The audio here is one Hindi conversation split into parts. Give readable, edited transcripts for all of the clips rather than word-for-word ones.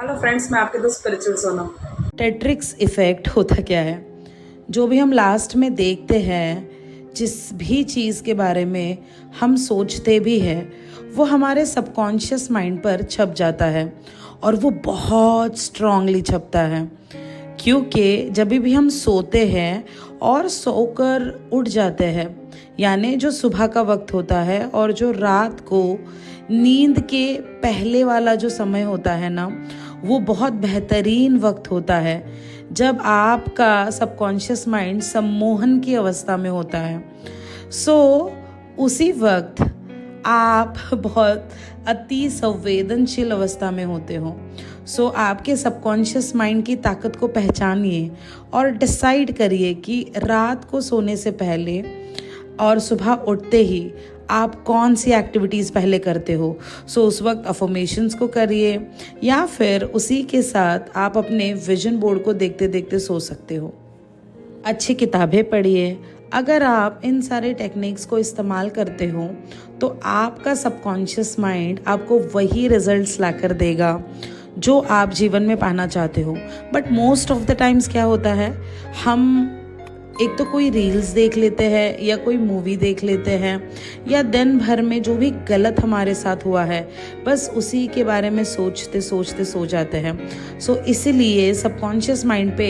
हेलो फ्रेंड्स, मैं आपके दोस्त स्पिरिचुअल सोनम। टेट्रिक्स इफ़ेक्ट होता क्या है? जो भी हम लास्ट में देखते हैं, जिस भी चीज़ के बारे में हम सोचते भी हैं, वो हमारे सबकॉन्शियस माइंड पर छप जाता है और वो बहुत स्ट्रांगली छपता है। क्योंकि जब भी हम सोते हैं और सोकर उठ जाते हैं, यानी जो सुबह का वक्त होता है और जो रात को नींद के पहले वाला जो समय होता है ना, वो बहुत बेहतरीन वक्त होता है जब आपका सबकॉन्शियस माइंड सम्मोहन की अवस्था में होता है। उसी वक्त आप बहुत अति संवेदनशील अवस्था में होते हो। आपके सबकॉन्शियस माइंड की ताकत को पहचानिए और डिसाइड करिए कि रात को सोने से पहले और सुबह उठते ही आप कौन सी एक्टिविटीज़ पहले करते हो। उस वक्त अफर्मेशंस को करिए या फिर उसी के साथ आप अपने विजन बोर्ड को देखते देखते सो सकते हो। अच्छी किताबें पढ़िए। अगर आप इन सारे टेक्निक्स को इस्तेमाल करते हो तो आपका सबकॉन्शियस माइंड आपको वही रिजल्ट्स लाकर देगा जो आप जीवन में पाना चाहते हो। But most of the times क्या होता है, हम एक तो कोई रील्स देख लेते हैं या कोई मूवी देख लेते हैं या दिन भर में जो भी गलत हमारे साथ हुआ है बस उसी के बारे में सोचते सोचते सो जाते हैं। इसीलिए सबकॉन्शियस माइंड पे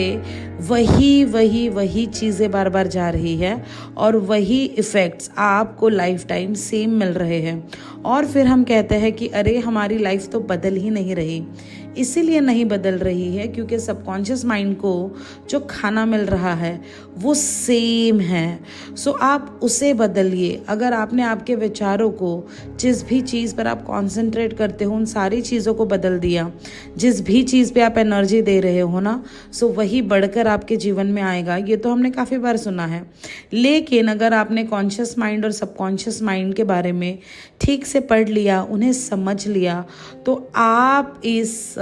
वही चीज़ें बार बार जा रही है और वही इफ़ेक्ट्स आपको लाइफ टाइम सेम मिल रहे हैं। और फिर हम कहते हैं कि अरे हमारी लाइफ तो बदल ही नहीं रही। इसीलिए नहीं बदल रही है क्योंकि सबकॉन्शियस माइंड को जो खाना मिल रहा है वो सेम है। आप उसे बदलिए। अगर आपने आपके विचारों को, जिस भी चीज़ पर आप कंसंट्रेट करते हो, उन सारी चीज़ों को बदल दिया, जिस भी चीज़ पे आप एनर्जी दे रहे हो ना, वही बढ़कर आपके जीवन में आएगा। ये तो हमने काफ़ी बार सुना है। लेकिन अगर आपने कॉन्शियस माइंड और सबकॉन्शियस माइंड के बारे में ठीक से पढ़ लिया, उन्हें समझ लिया, तो आप इस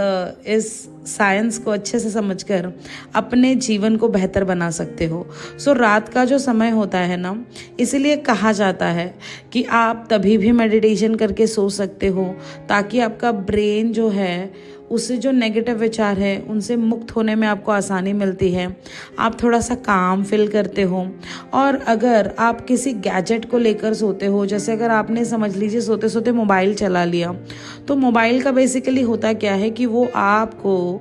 साइंस को अच्छे से समझकर अपने जीवन को बेहतर बना सकते हो। रात का जो समय होता है ना, इसीलिए कहा जाता है कि आप तभी भी मेडिटेशन करके सो सकते हो ताकि आपका ब्रेन जो है उससे जो नेगेटिव विचार है उनसे मुक्त होने में आपको आसानी मिलती है। आप थोड़ा सा काम फील करते हो। और अगर आप किसी गैजेट को लेकर सोते हो, जैसे अगर आपने समझ लीजिए सोते सोते मोबाइल चला लिया, तो मोबाइल का बेसिकली होता क्या है कि वो आपको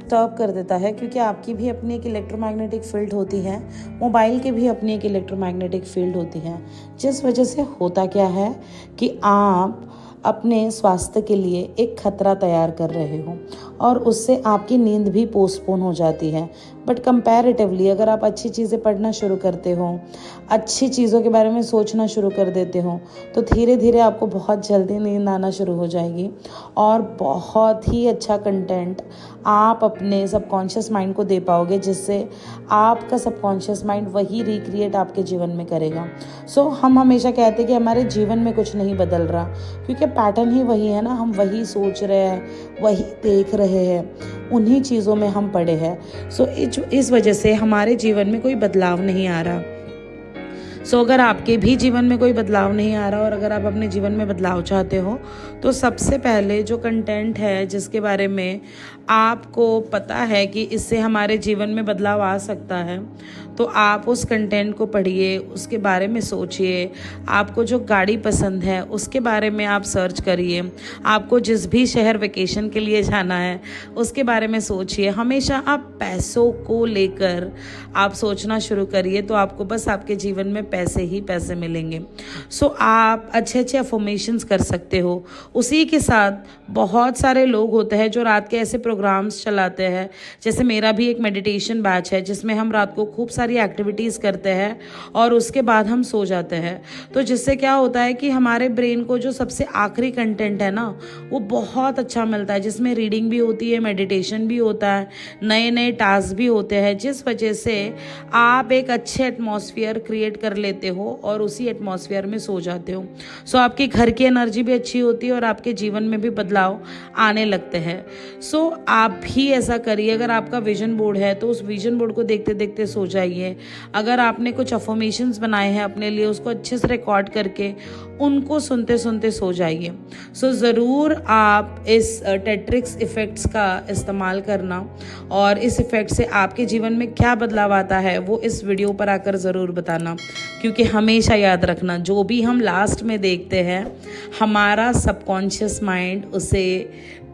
डिस्टर्ब कर देता है, क्योंकि आपकी भी अपनी एक इलेक्ट्रोमैग्नेटिक फील्ड होती है, मोबाइल की भी अपनी एक इलेक्ट्रोमैग्नेटिक फील्ड होती है, जिस वजह से होता क्या है कि आप अपने स्वास्थ्य के लिए एक खतरा तैयार कर रहे हो और उससे आपकी नींद भी पोस्टपोन हो जाती है। बट कंपैरेटिवली अगर आप अच्छी चीज़ें पढ़ना शुरू करते हो, अच्छी चीज़ों के बारे में सोचना शुरू कर देते हो, तो धीरे धीरे आपको बहुत जल्दी नींद आना शुरू हो जाएगी और बहुत ही अच्छा कंटेंट आप अपने सबकॉन्शियस माइंड को दे पाओगे, जिससे आपका सबकॉन्शियस माइंड वही रिक्रिएट आपके जीवन में करेगा। हम हमेशा कहते हैं कि हमारे जीवन में कुछ नहीं बदल रहा, क्योंकि पैटर्न ही वही है ना। हम वही सोच रहे हैं, वही देख रहे हैं, उन्हीं चीज़ों में हम पड़े हैं। इस वजह से हमारे जीवन में कोई बदलाव नहीं आ रहा। अगर आपके भी जीवन में कोई बदलाव नहीं आ रहा और अगर आप अपने जीवन में बदलाव चाहते हो, तो सबसे पहले जो कंटेंट है जिसके बारे में आपको पता है कि इससे हमारे जीवन में बदलाव आ सकता है, तो आप उस कंटेंट को पढ़िए, उसके बारे में सोचिए। आपको जो गाड़ी पसंद है उसके बारे में आप सर्च करिए। आपको जिस भी शहर वेकेशन के लिए जाना है उसके बारे में सोचिए। हमेशा आप पैसों को लेकर आप सोचना शुरू करिए, तो आपको बस आपके जीवन में पैसे ही पैसे मिलेंगे। आप अच्छे अच्छे अफर्मेशंस कर सकते हो। उसी के साथ बहुत सारे लोग होते हैं जो रात के ऐसे प्रोग्राम्स चलाते हैं, जैसे मेरा भी एक मेडिटेशन बैच है जिसमें हम रात को खूब सारी एक्टिविटीज़ करते हैं और उसके बाद हम सो जाते हैं। तो जिससे क्या होता है कि हमारे ब्रेन को जो सबसे आखिरी कंटेंट है ना, वो बहुत अच्छा मिलता है, जिसमें रीडिंग भी होती है, मेडिटेशन भी होता है, नए नए टास्क भी होते हैं, जिस वजह से आप एक अच्छे एटमॉस्फेयर क्रिएट कर लेते हो और उसी एटमॉस्फेयर में सो जाते हो। आपके घर की एनर्जी भी अच्छी होती है और आपके जीवन में भी बदलाव आने लगते हैं। आप भी ऐसा करिए। अगर आपका विजन बोर्ड है तो उस विजन बोर्ड को देखते देखते सो जाइए। अगर आपने कुछ अफर्मेशंस बनाए हैं अपने लिए, उसको अच्छे से रिकॉर्ड करके उनको सुनते सुनते सो जाइए। सो ज़रूर आप इस टेट्रिक्स इफ़ेक्ट्स का इस्तेमाल करना, और इस इफ़ेक्ट से आपके जीवन में क्या बदलाव आता है वो इस वीडियो पर आकर ज़रूर बताना। क्योंकि हमेशा याद रखना, जो भी हम लास्ट में देखते हैं हमारा सबकॉन्शियस माइंड उसे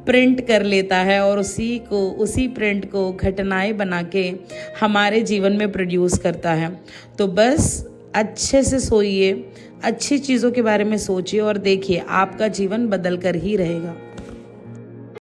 प्रिंट कर लेता है और उसी प्रिंट को घटनाएं बना के हमारे जीवन में प्रोड्यूस करता है। तो बस अच्छे से सोइए, अच्छी चीज़ों के बारे में सोचिए और देखिए आपका जीवन बदल कर ही रहेगा।